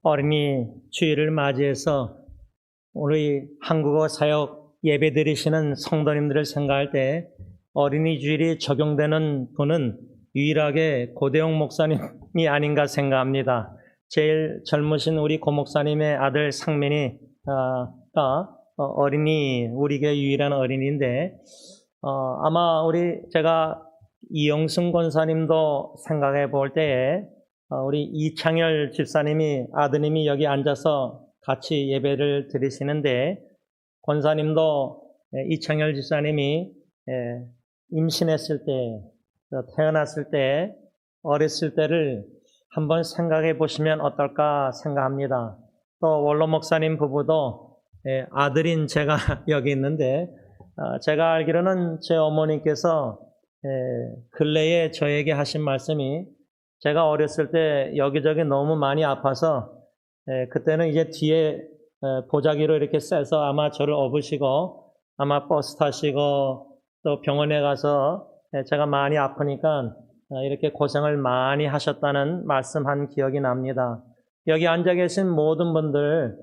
어린이 주일을 맞이해서 우리 한국어 사역 예배 드리시는 성도님들을 생각할 때 어린이 주일이 적용되는 분은 유일하게 고대영 목사님이 아닌가 생각합니다. 제일 젊으신 우리 고 목사님의 아들 상민이가 어린이, 우리 교회 유일한 어린이인데 아마 제가 이영승 권사님도 생각해 볼 때에 우리 이창열 집사님이 아드님이 여기 앉아서 같이 예배를 드리시는데 권사님도 이창열 집사님이 임신했을 때, 태어났을 때, 어렸을 때를 한번 생각해 보시면 어떨까 생각합니다. 또 원로 목사님 부부도 아들인 제가 여기 있는데 제가 알기로는 제 어머니께서 근래에 저에게 하신 말씀이 제가 어렸을 때 여기저기 너무 많이 아파서 그때는 이제 뒤에 보자기로 이렇게 쎄서 아마 저를 업으시고 아마 버스 타시고 또 병원에 가서 제가 많이 아프니까 이렇게 고생을 많이 하셨다는 말씀한 기억이 납니다. 여기 앉아 계신 모든 분들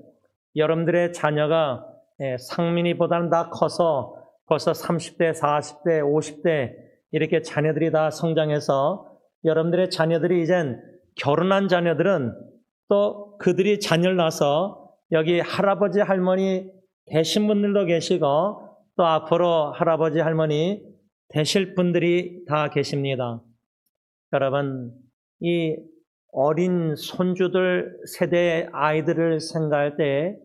여러분들의 자녀가 상민이보다는 다 커서 벌써 30대, 40대, 50대 이렇게 자녀들이 다 성장해서 여러분들의 자녀들이 이젠 결혼한 자녀들은 또 그들이 자녀를 낳아서 여기 할아버지 할머니 되신 분들도 계시고 또 앞으로 할아버지 할머니 되실 분들이 다 계십니다. 여러분, 이 어린 손주들 세대의 아이들을 생각할 때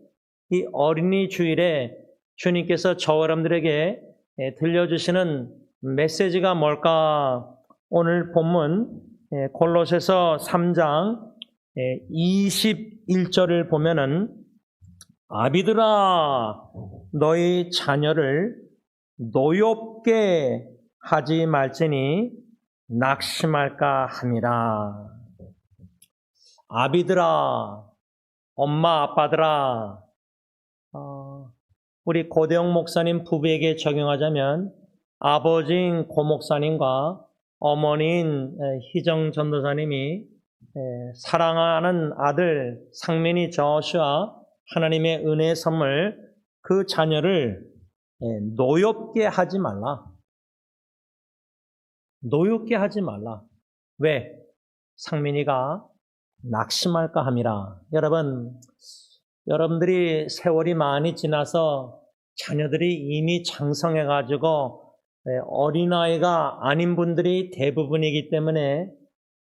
이 어린이 주일에 주님께서 저 여러분들에게 들려주시는 메시지가 뭘까? 오늘 본문 골로새서 3장 21절을 보면은 아비들아 너희 자녀를 노엽게 하지 말지니 낙심할까 함이라. 아비들아, 엄마 아빠들아, 우리 고대영 목사님 부부에게 적용하자면 아버지인 고 목사님과 어머니인 희정 전도사님이 사랑하는 아들 상민이 저슈아 하나님의 은혜의 선물 그 자녀를 노엽게 하지 말라. 노엽게 하지 말라. 왜? 상민이가 낙심할까 함이라. 여러분들이 세월이 많이 지나서 자녀들이 이미 장성해가지고 어린아이가 아닌 분들이 대부분이기 때문에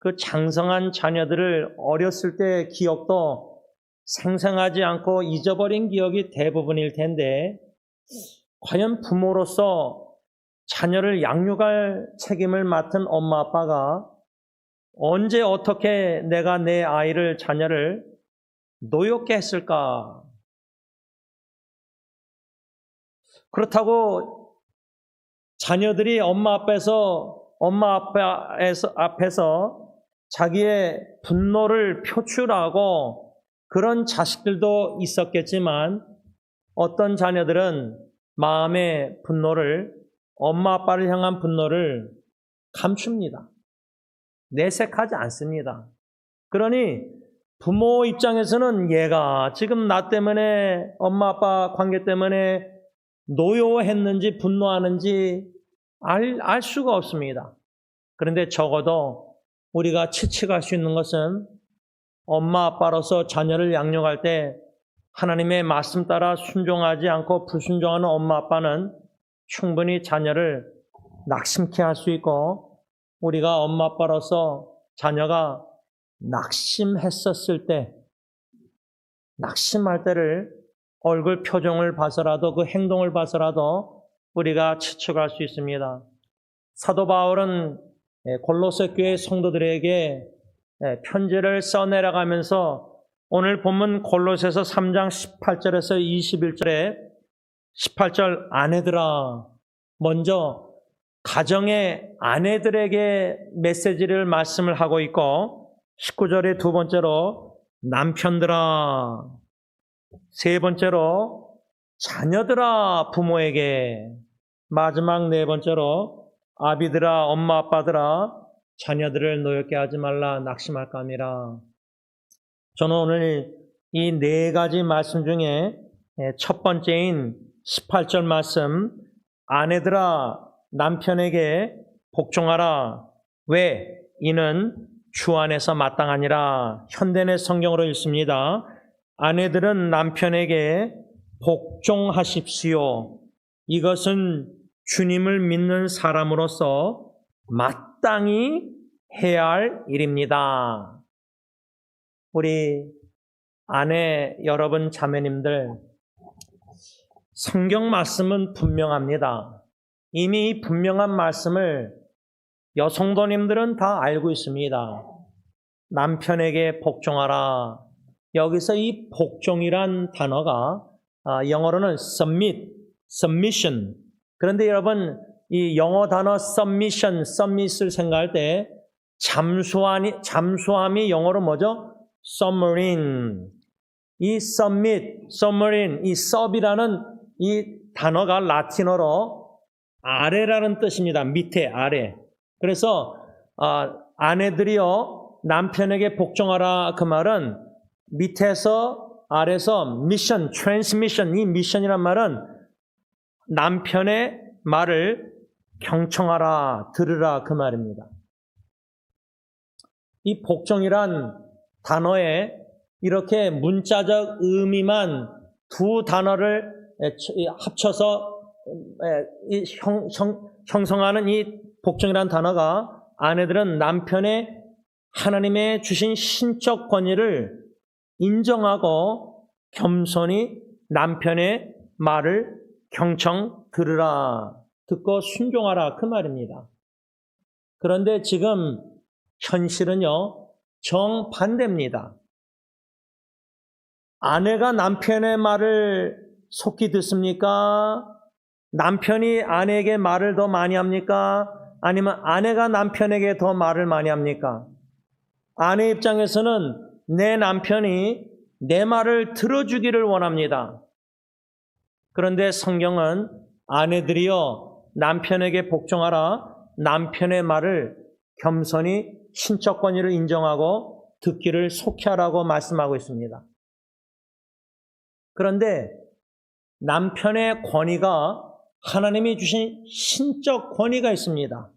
그 장성한 자녀들을 어렸을 때 기억도 생생하지 않고 잊어버린 기억이 대부분일 텐데 과연 부모로서 자녀를 양육할 책임을 맡은 엄마 아빠가 언제 어떻게 내가 내 아이를 자녀를 노엽게 했을까? 그렇다고 자녀들이 엄마 앞에서 자기의 분노를 표출하고 그런 자식들도 있었겠지만 어떤 자녀들은 마음의 분노를 엄마 아빠를 향한 분노를 감춥니다. 내색하지 않습니다. 그러니 부모 입장에서는 얘가 지금 나 때문에 엄마 아빠 관계 때문에 노여했는지 분노하는지 알 수가 없습니다. 그런데 적어도 우리가 추측할 수 있는 것은 엄마 아빠로서 자녀를 양육할 때 하나님의 말씀 따라 순종하지 않고 불순종하는 엄마 아빠는 충분히 자녀를 낙심케 할 수 있고 우리가 엄마 아빠로서 자녀가 낙심했었을 때, 낙심할 때를 얼굴 표정을 봐서라도 그 행동을 봐서라도 우리가 추측할 수 있습니다. 사도 바울은 골로새 교회 성도들에게 편지를 써내려가면서 오늘 본문 골로새서 3장 18절에서 21절에 18절 아내들아 먼저 가정의 아내들에게 메시지를 말씀을 하고 있고 19절에 두 번째로 남편들아, 세 번째로 자녀들아 부모에게, 마지막 네 번째로 아비들아 엄마 아빠들아 자녀들을 노엽게 하지 말라 낙심할까 함이라. 저는 오늘 이 네 가지 말씀 중에 첫 번째인 18절 말씀, 아내들아 남편에게 복종하라. 왜? 이는 주 안에서 마땅하니라. 현대의 성경으로 읽습니다. 아내들은 남편에게 복종하십시오. 이것은 주님을 믿는 사람으로서 마땅히 해야 할 일입니다. 우리 아내 여러분, 자매님들, 성경 말씀은 분명합니다. 이미 이 분명한 말씀을 여성도님들은 다 알고 있습니다. 남편에게 복종하라. 여기서 이 복종이란 단어가 영어로는 submission. 그런데 여러분, 이 영어 단어 submit을 생각할 때 잠수함이 영어로 뭐죠? submarine. 이 submarine, 이 sub이라는 이 단어가 라틴어로 아래라는 뜻입니다. 밑에, 아래. 그래서 아내들이여 남편에게 복종하라, 그 말은 밑에서 아래서 미션, 트랜스미션, 이 미션이란 말은 남편의 말을 경청하라, 들으라, 그 말입니다. 이 복종이란 단어에 이렇게 문자적 의미만 두 단어를 합쳐서 형성하는 이 복종이란 단어가, 아내들은 남편의 하나님의 주신 신적 권위를 인정하고 겸손히 남편의 말을 경청 들으라, 듣고 순종하라, 그 말입니다. 그런데 지금 현실은요, 정반대입니다. 아내가 남편의 말을 속히 듣습니까? 남편이 아내에게 말을 더 많이 합니까? 아니면 아내가 남편에게 더 말을 많이 합니까? 아내 입장에서는 내 남편이 내 말을 들어주기를 원합니다. 그런데 성경은 아내들이여 남편에게 복종하라, 남편의 말을 겸손히 신적 권위를 인정하고 듣기를 속히 하라고 말씀하고 있습니다. 그런데 남편의 권위가 하나님이 주신 신적 권위가 있습니다.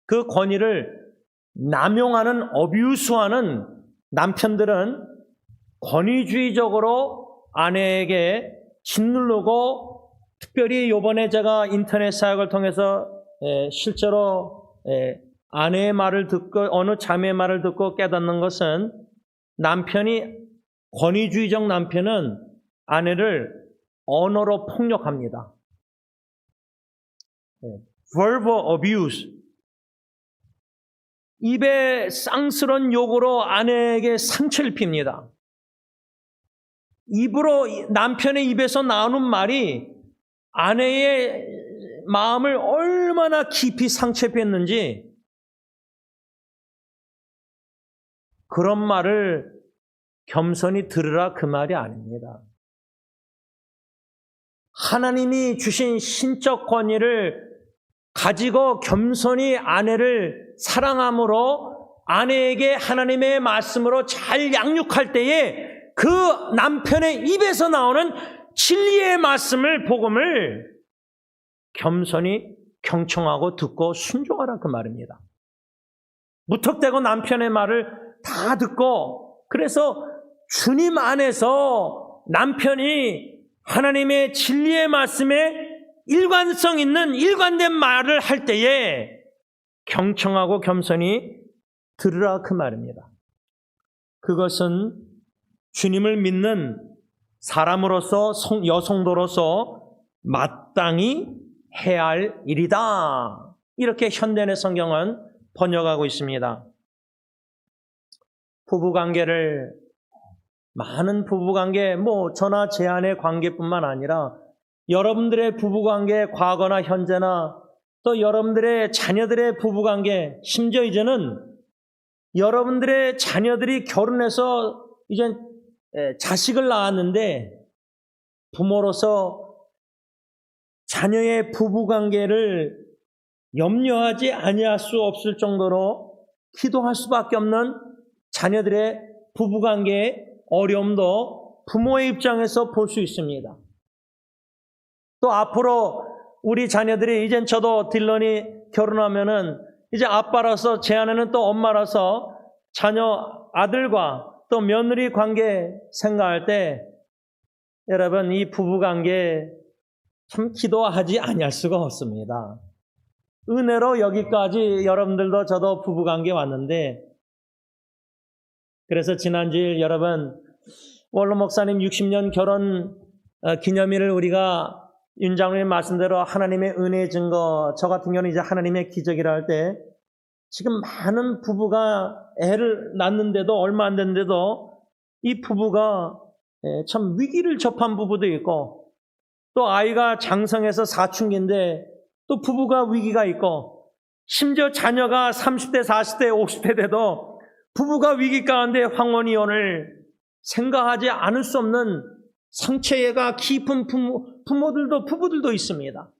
그 권위를 남용하는, 어뷰스하는 남편들은 권위주의적으로 아내에게 짓누르고, 특별히 이번에 제가 인터넷 사역을 통해서 실제로 아내의 말을 듣고 어느 자매의 말을 듣고 깨닫는 것은, 권위주의적 남편은 아내를 언어로 폭력합니다. verbal abuse. 입에 쌍스러운 욕으로 아내에게 상처를 핍니다. 남편의 입에서 나오는 말이 아내의 마음을 얼마나 깊이 상처했는지, 그런 말을 겸손히 들으라, 그 말이 아닙니다. 하나님이 주신 신적 권위를 가지고 겸손히 아내를 사랑함으로 아내에게 하나님의 말씀으로 잘 양육할 때에 그 남편의 입에서 나오는 진리의 말씀을, 복음을 겸손히 경청하고 듣고 순종하라, 그 말입니다. 무턱대고 남편의 말을 다 듣고, 그래서 주님 안에서 남편이 하나님의 진리의 말씀에 일관성 있는 일관된 말을 할 때에 경청하고 겸손히 들으라, 그 말입니다. 그것은 주님을 믿는 사람으로서, 여성도로서 마땅히 해야 할 일이다. 이렇게 현대의 성경은 번역하고 있습니다. 많은 부부관계, 저나 제 아내 관계뿐만 아니라 여러분들의 부부관계, 과거나 현재나 또 여러분들의 자녀들의 부부관계, 심지어 이제는 여러분들의 자녀들이 결혼해서 이제 자식을 낳았는데 부모로서 자녀의 부부관계를 염려하지 아니할 수 없을 정도로 기도할 수밖에 없는 자녀들의 부부관계의 어려움도 부모의 입장에서 볼 수 있습니다. 또 앞으로 우리 자녀들이, 이젠 저도 딜런이 결혼하면은 이제 아빠로서, 제 아내는 또 엄마로서 자녀 아들과 또 며느리 관계 생각할 때, 여러분, 이 부부 관계 참 기도하지 아니할 수가 없습니다. 은혜로 여기까지 여러분들도 저도 부부 관계 왔는데, 그래서 지난주일 여러분, 원로 목사님 60년 결혼 기념일을 우리가 윤 장로님 말씀대로 하나님의 은혜의 증거, 저 같은 경우는 이제 하나님의 기적이라 할 때, 지금 많은 부부가 애를 낳는데도 얼마 안 됐는데도 이 부부가 참 위기를 접한 부부도 있고, 또 아이가 장성해서 사춘기인데 또 부부가 위기가 있고, 심지어 자녀가 30대, 40대, 50대 돼도 부부가 위기 가운데 황혼이혼을 생각하지 않을 수 없는 상처가 깊은 부부들도 있습니다.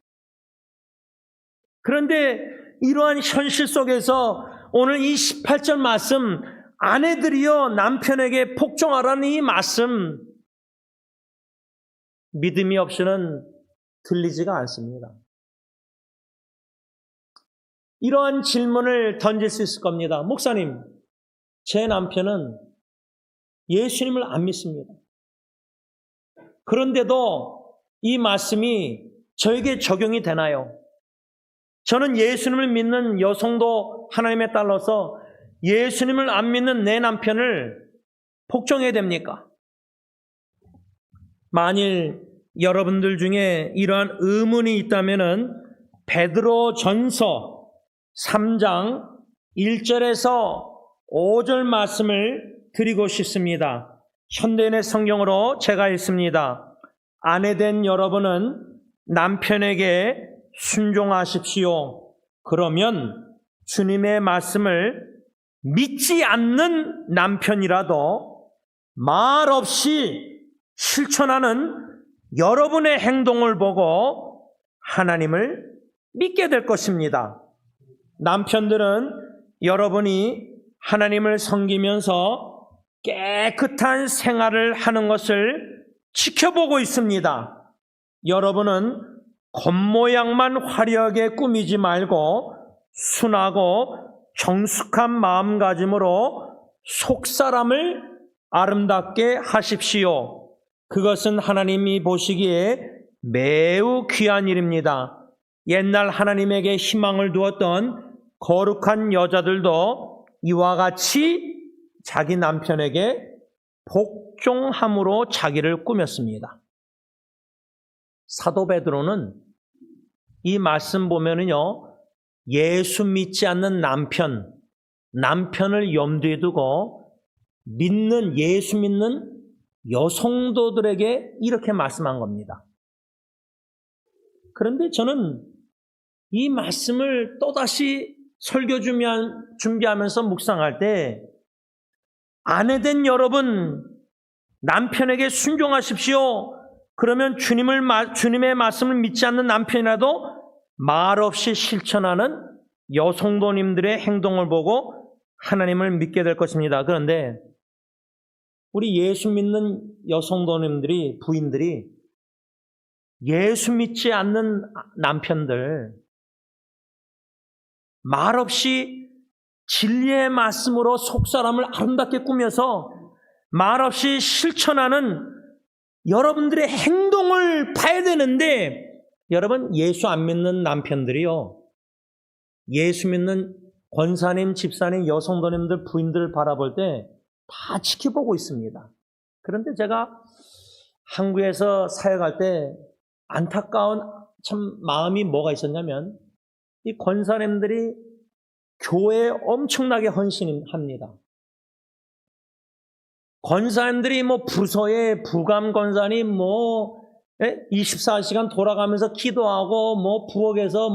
그런데 이러한 현실 속에서 오늘 이 18절 말씀, 아내들이여 남편에게 복종하라는 이 말씀, 믿음이 없이는 들리지가 않습니다. 이러한 질문을 던질 수 있을 겁니다. 목사님, 제 남편은 예수님을 안 믿습니다. 그런데도 이 말씀이 저에게 적용이 되나요? 저는 예수님을 믿는 여성도 하나님의 딸로서 예수님을 안 믿는 내 남편을 복종해야 됩니까? 만일 여러분들 중에 이러한 의문이 있다면 베드로 전서 3장 1절에서 5절 말씀을 드리고 싶습니다. 현대인의 성경으로 제가 읽습니다. 아내된 여러분은 남편에게 순종하십시오. 그러면 주님의 말씀을 믿지 않는 남편이라도 말없이 실천하는 여러분의 행동을 보고 하나님을 믿게 될 것입니다. 남편들은 여러분이 하나님을 섬기면서 깨끗한 생활을 하는 것을 지켜보고 있습니다. 여러분은 겉모양만 화려하게 꾸미지 말고 순하고 정숙한 마음가짐으로 속사람을 아름답게 하십시오. 그것은 하나님이 보시기에 매우 귀한 일입니다. 옛날 하나님에게 희망을 두었던 거룩한 여자들도 이와 같이 자기 남편에게 복종함으로 자기를 꾸몄습니다. 사도 베드로는 이 말씀 보면은요, 예수 믿지 않는 남편을 염두에 두고 예수 믿는 여성도들에게 이렇게 말씀한 겁니다. 그런데 저는 이 말씀을 또다시 설교 준비하면서 묵상할 때, 아내된 여러분, 남편에게 순종하십시오. 그러면 주님의 말씀을 믿지 않는 남편이라도 말없이 실천하는 여성도님들의 행동을 보고 하나님을 믿게 될 것입니다. 그런데 우리 예수 믿는 여성도님들이, 부인들이 예수 믿지 않는 남편들, 말없이 진리의 말씀으로 속사람을 아름답게 꾸며서 말없이 실천하는 여러분들의 행동을 봐야 되는데, 여러분, 예수 안 믿는 남편들이요, 예수 믿는 권사님, 집사님, 여성도님들, 부인들을 바라볼 때 다 지켜보고 있습니다. 그런데 제가 한국에서 사역할 때 안타까운 참 마음이 뭐가 있었냐면, 이 권사님들이 교회에 엄청나게 헌신합니다. 권사님들이 부서에 부감 권사님 24시간 돌아가면서 기도하고 부엌에서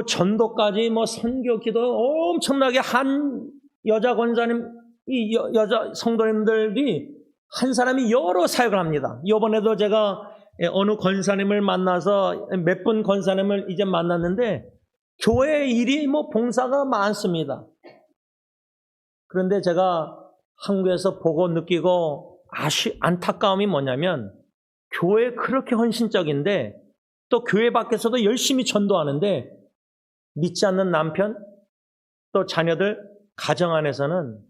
전도까지 선교 기도 엄청나게 한 여자 권사님, 이 여자 성도님들이 한 사람이 여러 사역을 합니다. 이번에도 제가 어느 권사님을 만나서 몇 분 권사님을 이제 만났는데 교회 일이 봉사가 많습니다. 그런데 제가 한국에서 보고 느끼고 안타까움이 뭐냐면 교회 그렇게 헌신적인데 또 교회 밖에서도 열심히 전도하는데 믿지 않는 남편 또 자녀들 가정 안에서는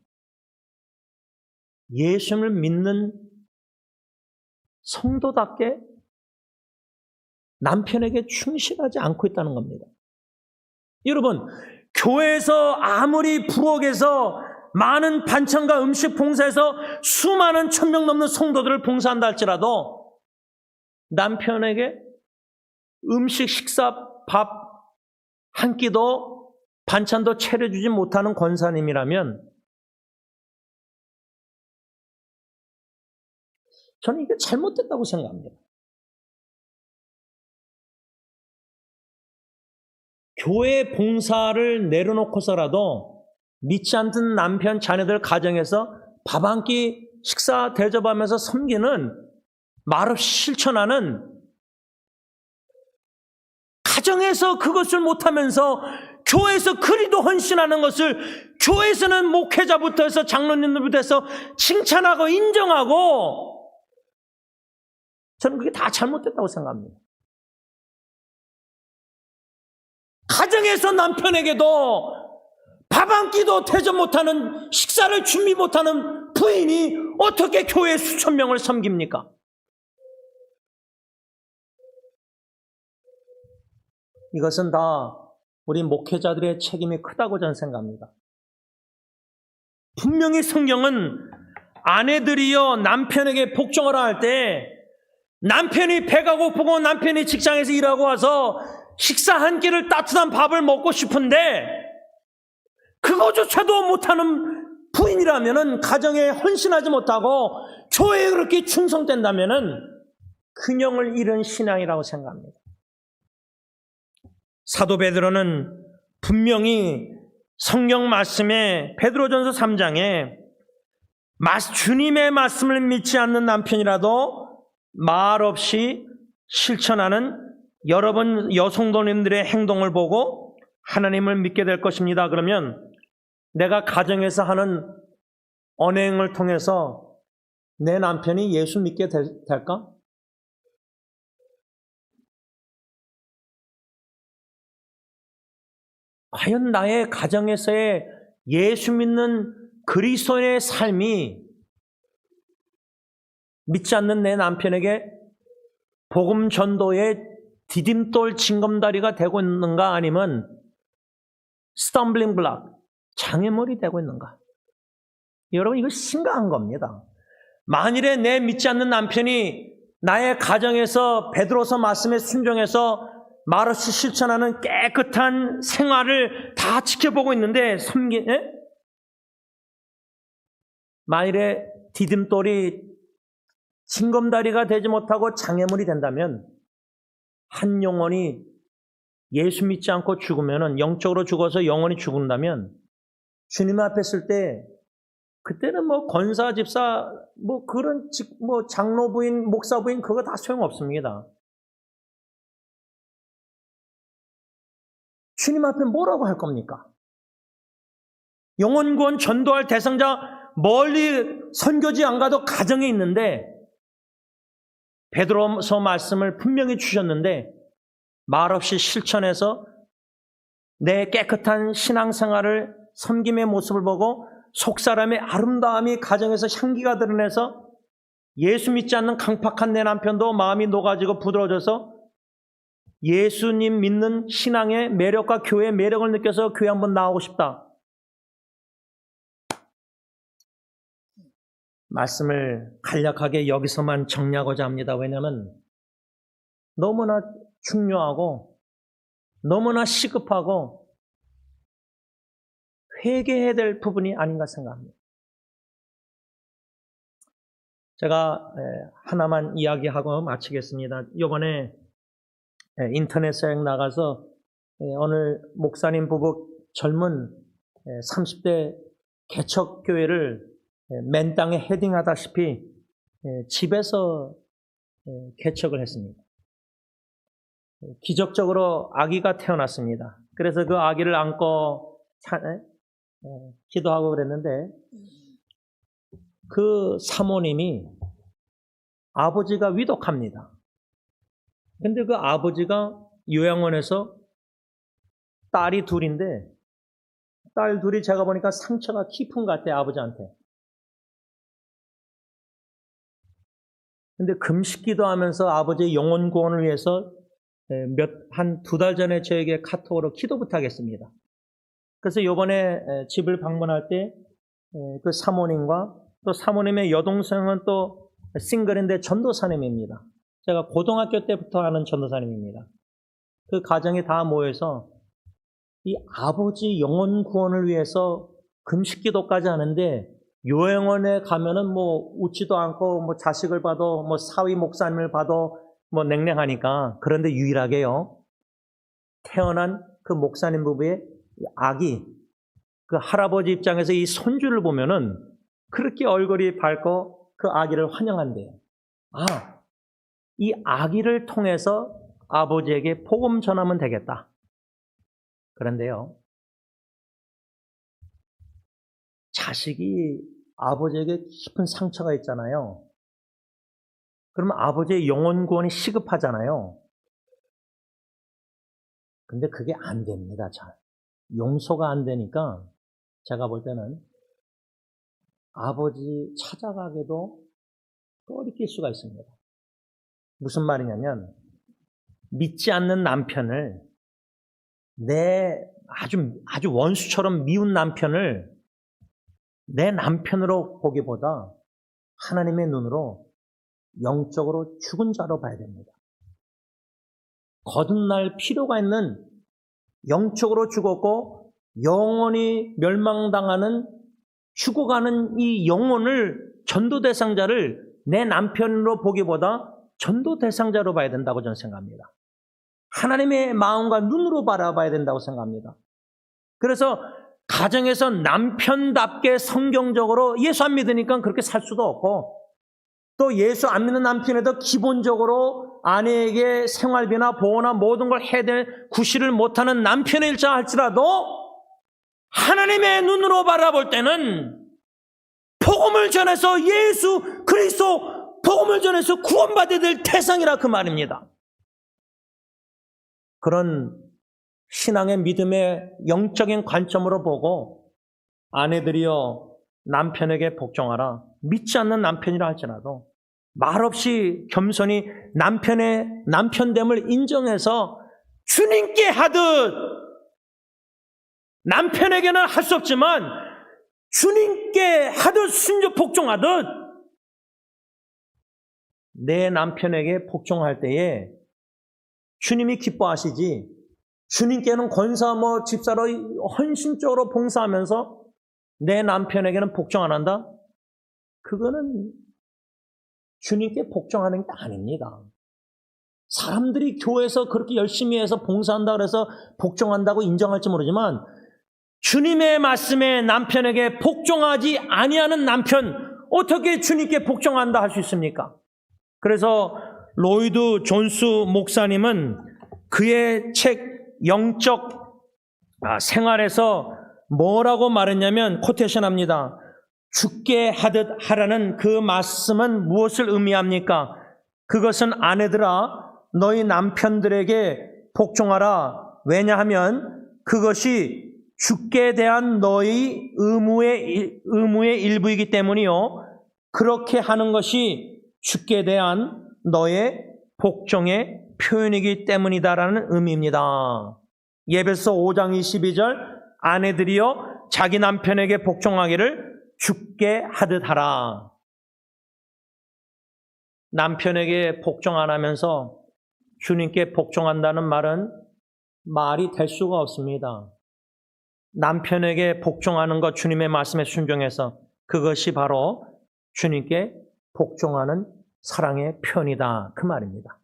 예수님을 믿는 성도답게 남편에게 충실하지 않고 있다는 겁니다. 여러분, 교회에서 아무리 부엌에서 많은 반찬과 음식 봉사해서 수많은 1,000명 넘는 성도들을 봉사한다 할지라도 남편에게 음식, 식사, 밥 한 끼도 반찬도 차려주지 못하는 권사님이라면 저는 이게 잘못됐다고 생각합니다. 교회 봉사를 내려놓고서라도 믿지 않는 남편, 자녀들 가정에서 밥 한 끼 식사 대접하면서 섬기는 말없이 실천하는 가정에서 그것을 못하면서 교회에서 그리도 헌신하는 것을 교회에서는 목회자부터 해서 장로님들부터 해서 칭찬하고 인정하고 저는 그게 다 잘못됐다고 생각합니다. 가정에서 남편에게도 밥 한 끼도 대접 못하는 식사를 준비 못하는 부인이 어떻게 교회 수천 명을 섬깁니까? 이것은 다 우리 목회자들의 책임이 크다고 저는 생각합니다. 분명히 성경은 아내들이여 남편에게 복종하라 할 때 남편이 배가 고프고 남편이 직장에서 일하고 와서 식사 한 끼를 따뜻한 밥을 먹고 싶은데 그거조차도 못하는 부인이라면 가정에 헌신하지 못하고 교회에 그렇게 충성된다면 균형을 잃은 신앙이라고 생각합니다. 사도 베드로는 분명히 성경 말씀에 베드로전서 3장에 주님의 말씀을 믿지 않는 남편이라도 말없이 실천하는 여러분 여성도님들의 행동을 보고 하나님을 믿게 될 것입니다. 그러면 내가 가정에서 하는 언행을 통해서 내 남편이 예수 믿게 될까? 과연 나의 가정에서의 예수 믿는 그리스도인의 삶이 믿지 않는 내 남편에게 복음 전도의 디딤돌 징검다리가 되고 있는가 아니면 스탬블링 블락, 장애물이 되고 있는가? 여러분 이거 심각한 겁니다. 만일에 내 믿지 않는 남편이 나의 가정에서 베드로서 말씀에 순종해서 말없이 실천하는 깨끗한 생활을 다 지켜보고 있는데 만일에 디딤돌이 징검다리가 되지 못하고 장애물이 된다면 한 영혼이 예수 믿지 않고 죽으면 영적으로 죽어서 영혼이 죽는다면 주님 앞에 있을 때 그때는 권사, 집사, 그런 장로부인, 목사부인 그거 다 소용없습니다. 주님 앞에 뭐라고 할 겁니까? 영혼 구원 전도할 대상자 멀리 선교지 안 가도 가정에 있는데 베드로서 말씀을 분명히 주셨는데 말없이 실천해서 내 깨끗한 신앙생활을 섬김의 모습을 보고 속사람의 아름다움이 가정에서 향기가 드러내서 예수 믿지 않는 강팍한 내 남편도 마음이 녹아지고 부드러워져서 예수님 믿는 신앙의 매력과 교회의 매력을 느껴서 교회 한번 나오고 싶다. 말씀을 간략하게 여기서만 정리하고자 합니다. 왜냐하면 너무나 중요하고 너무나 시급하고 회개해야 될 부분이 아닌가 생각합니다. 제가 하나만 이야기하고 마치겠습니다. 이번에 인터넷에 나가서 오늘 목사님 부부 젊은 30대 개척교회를 맨 땅에 헤딩하다시피 집에서 개척을 했습니다. 기적적으로 아기가 태어났습니다. 그래서 그 아기를 안고 기도하고 그랬는데 그 사모님이 아버지가 위독합니다. 근데 그 아버지가 요양원에서 딸이 둘인데 딸 둘이 제가 보니까 상처가 깊은 것 같아요, 아버지한테. 근데 금식기도 하면서 아버지의 영혼 구원을 위해서 한 2달 전에 저에게 카톡으로 기도 부탁했습니다. 그래서 이번에 집을 방문할 때 그 사모님과 또 사모님의 여동생은 또 싱글인데 전도사님입니다. 제가 고등학교 때부터 아는 전도사님입니다. 그 가정이 다 모여서 이 아버지 영혼 구원을 위해서 금식기도까지 하는데 요양원에 가면은 뭐 웃지도 않고 뭐 자식을 봐도 뭐 사위 목사님을 봐도 뭐 냉랭하니까 그런데 유일하게요 태어난 그 목사님 부부의 아기 그 할아버지 입장에서 이 손주를 보면은 그렇게 얼굴이 밝고 그 아기를 환영한대요. 이 아기를 통해서 아버지에게 복음 전하면 되겠다. 그런데요, 자식이 아버지에게 깊은 상처가 있잖아요. 그러면 아버지의 영혼 구원이 시급하잖아요. 근데 그게 안 됩니다, 잘. 용서가 안 되니까 제가 볼 때는 아버지 찾아가기도 꺼리낄 수가 있습니다. 무슨 말이냐면 믿지 않는 남편을 내 아주 원수처럼 미운 남편을 내 남편으로 보기보다 하나님의 눈으로 영적으로 죽은 자로 봐야 됩니다. 거듭날 필요가 있는 영적으로 죽었고 영원히 멸망당하는 죽어가는 이 영혼을 전도 대상자를 내 남편으로 보기보다 전도 대상자로 봐야 된다고 저는 생각합니다. 하나님의 마음과 눈으로 바라봐야 된다고 생각합니다. 그래서 가정에서 남편답게 성경적으로 예수 안 믿으니까 그렇게 살 수도 없고 또 예수 안 믿는 남편에도 기본적으로 아내에게 생활비나 보호나 모든 걸 해야 될 구실을 못하는 남편일자 할지라도 하나님의 눈으로 바라볼 때는 복음을 전해서 예수 그리스도 복음을 전해서 구원받아야 될 대상이라 그 말입니다. 그런 신앙의 믿음의 영적인 관점으로 보고 아내들이여 남편에게 복종하라. 믿지 않는 남편이라 할지라도 말없이 겸손히 남편의 남편됨을 인정해서 주님께 하듯 남편에게는 할 수 없지만 주님께 하듯 순종 복종하듯 내 남편에게 복종할 때에 주님이 기뻐하시지 주님께는 권사 집사로 헌신적으로 봉사하면서 내 남편에게는 복종 안 한다? 그거는 주님께 복종하는 게 아닙니다. 사람들이 교회에서 그렇게 열심히 해서 봉사한다 그래서 복종한다고 인정할지 모르지만 주님의 말씀에 남편에게 복종하지 아니하는 남편 어떻게 주님께 복종한다 할 수 있습니까? 그래서 로이드 존스 목사님은 그의 책 영적 생활에서 뭐라고 말했냐면 코테이션합니다. 죽게 하듯 하라는 그 말씀은 무엇을 의미합니까? 그것은 아내들아 너희 남편들에게 복종하라. 왜냐하면 그것이 죽게 대한 너희 의무의 일부이기 때문이요. 그렇게 하는 것이 죽게 대한 너의 복종의 표현이기 때문이다라는 의미입니다. 예배서 5장 22절 아내들이여 자기 남편에게 복종하기를 죽게 하듯 하라. 남편에게 복종 안 하면서 주님께 복종한다는 말은 말이 될 수가 없습니다. 남편에게 복종하는 것 주님의 말씀에 순종해서 그것이 바로 주님께 복종하는 사랑의 표현이다 그 말입니다.